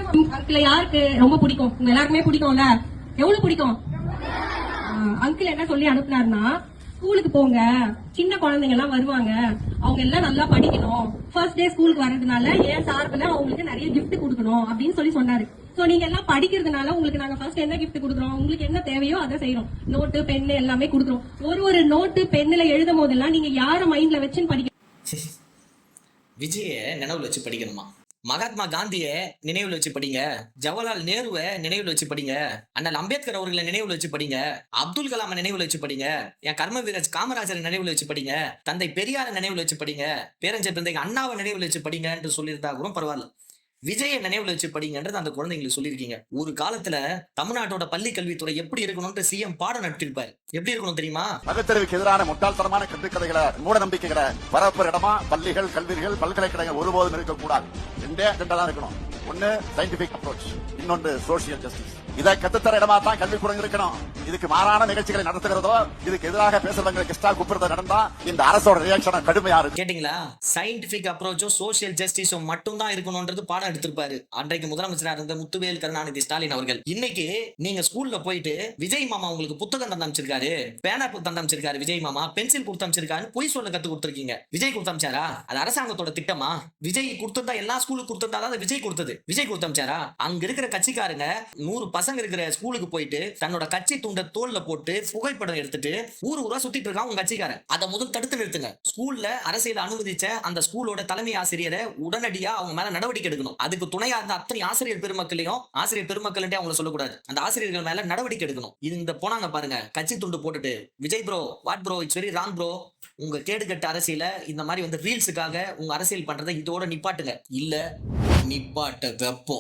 Uncle யாருக்கு ரொம்ப பிடிக்கும்? உங்க எல்லாருக்குமே பிடிக்கும்ல? எவ்வளவு பிடிக்கும்? அங்கிள் என்ன சொல்லி அனுப்புனாருன்னா, ஸ்கூலுக்கு போங்க, சின்ன குழந்தைங்க எல்லாம் வருவாங்க, அவங்க எல்லாம் நல்லா படிக்கணும், ஃபர்ஸ்ட் டே ஸ்கூலுக்கு வர்றதுனால என் சார்பில் அவங்களுக்கு நிறைய கிஃப்ட் கொடுக்கணும் அப்படின்னு சொல்லி சொன்னாரு. சோ நீங்க எல்லாம் படிக்கிறதுனால உங்களுக்கு நாங்க ஃபர்ஸ்ட் என்ன கிஃப்ட் கொடுக்குறோம், உங்களுக்கு என்ன தேவையோ அதை செய்யறோம். நோட்டு பென்னு எல்லாமே கொடுக்குறோம். ஒரு நோட்டு பென்னுல எழுதும் போதெல்லாம் நீங்க யார மைண்ட்ல வச்சுன்னு படிக்க விஜய நினைவுல வச்சு படிக்கணுமா? மகாத்மா காந்திய நினைவுல வச்சு படிங்க, ஜவஹர்லால் நேருவை நினைவுல வச்சு படிங்க, அண்ணல் அம்பேத்கர் அவர்களை நினைவுல வச்சு படிங்க, அப்துல் கலாம நினைவுல வச்சு படிங்க, என் கர்ம வீரர் காமராஜரை நினைவுல வச்சு படிங்க, தந்தை பெரியார நினைவுல வச்சு படிங்க, பேரஞ்சர் தந்தை அண்ணாவை நினைவுல வச்சு படிங்கன்னு சொல்லியிருந்தா கூட பரவாயில்ல. விஜய நினைவுல வச்சு படிங்கன்றது அந்த குழந்தைங்களுக்கு சொல்லியிருக்கீங்க. ஒரு காலத்துல தமிழ்நாட்டோட பள்ளி கல்வித்துறை எப்படி இருக்கணும்னு சிஎம் பாடம் நடத்திருப்பாரு. எப்படி இருக்கணும் தெரியுமா? பகுத்தறிவுக்கு எதிரான முட்டாள்தனமான கட்டுக்கதைகளை, மூட நம்பிக்கைகளை பரப்புற இடமா பள்ளிகள், கல்லூரிகள், பல்கலைக்கழகங்கள் ஒருபோதும் இருக்கக்கூடாது. ரெண்டா இருக்கணும். ஒன்னு சயின்டிபிக் அப்ரோச், இன்னொன்று சோசியல் ஜஸ்டிஸ். இதை கத்துத்தர இடமா தான் கல்விக்கூடம் இருக்கணும். இதுக்கு மாறான நிகழ்ச்சிகளை நடத்துகிறதோ, இதுக்கு எதிராக பேசுறவங்களுக்கு எக்ஸ்ட்ரா கூப்பிடுறது நடந்தா இந்த அரசோட ரியாக்ஷன் கடுமையா இருக்கு. கேட்டீங்களா? சயின்டிபிக் அப்ரோச்சும் சோசியல் ஜஸ்டிஸும் மட்டும் தான் இருக்கணும்ன்றது பாடம் எடுத்திருப்பாரு அன்றைக்கு முதலமைச்சராக இருந்த முத்துவேல் கருணாநிதி ஸ்டாலின் அவர்கள். இன்னைக்கு நீங்க ஸ்கூல்ல போயிட்டு விஜய் மாமா உங்களுக்கு புத்தகம் தந்து அமைச்சிருக்காரு, பேனா தந்து அமைச்சிருக்காரு, விஜய் மாமா பென்சில் கொடுத்து அமைச்சிருக்காரு, பொய் சொல்ல கத்து கொடுத்திருக்கீங்க. விஜய் கொடுத்து அமைச்சாரா? அது அரசாங்கத்தோட திட்டமா? விஜய் கொடுத்திருந்தா எல்லா ஸ்கூலுக்கு கொடுத்திருந்தா விஜய் கொடுத்தது. விஜய் கொடுத்து அமைச்சாரா? அங்க இருக்கிற கட்சிக்காரங்க 100 பசங்க இருக்கிற ஸ்கூலுக்கு போயிட்டு தன்னோட கட்சி துண்ட தோல்ல போட்டு புகைப்படம் எடுத்துட்டு ஊரா சுத்திட்டு இருக்கான் உங்க கட்சிக்காரன். அதை முதல் தடுத்து நிறுத்துங்க. ஸ்கூல்ல அரசியல் அனுமதிச்ச அந்த ஸ்கூலோட தலைமை ஆசிரியரை உடனடியா அவங்க மேல நடவடிக்கை எடுக்கணும். அதுக்கு துணையா இருந்த அத்தனை ஆசிரியர் பெருமக்களையும் ஆசிரியர் பெருமக்கள் அவங்கள சொல்லக்கூடாது, அந்த ஆசிரியர்கள் மேல நடவடிக்கை எடுக்கணும். இந்த போனாங்க பாருங்க, கட்சி துண்டு போட்டுட்டு Vijay bro what bro it's very wrong bro, உங்க கேடுகட்ட அரசியல இந்த மாதிரி ரீல்ஸுக்காக உங்க அரசியல் பண்றதை இதோட நிப்பாட்டுங்க, இல்ல நிப்பாட்ட வெப்போம்.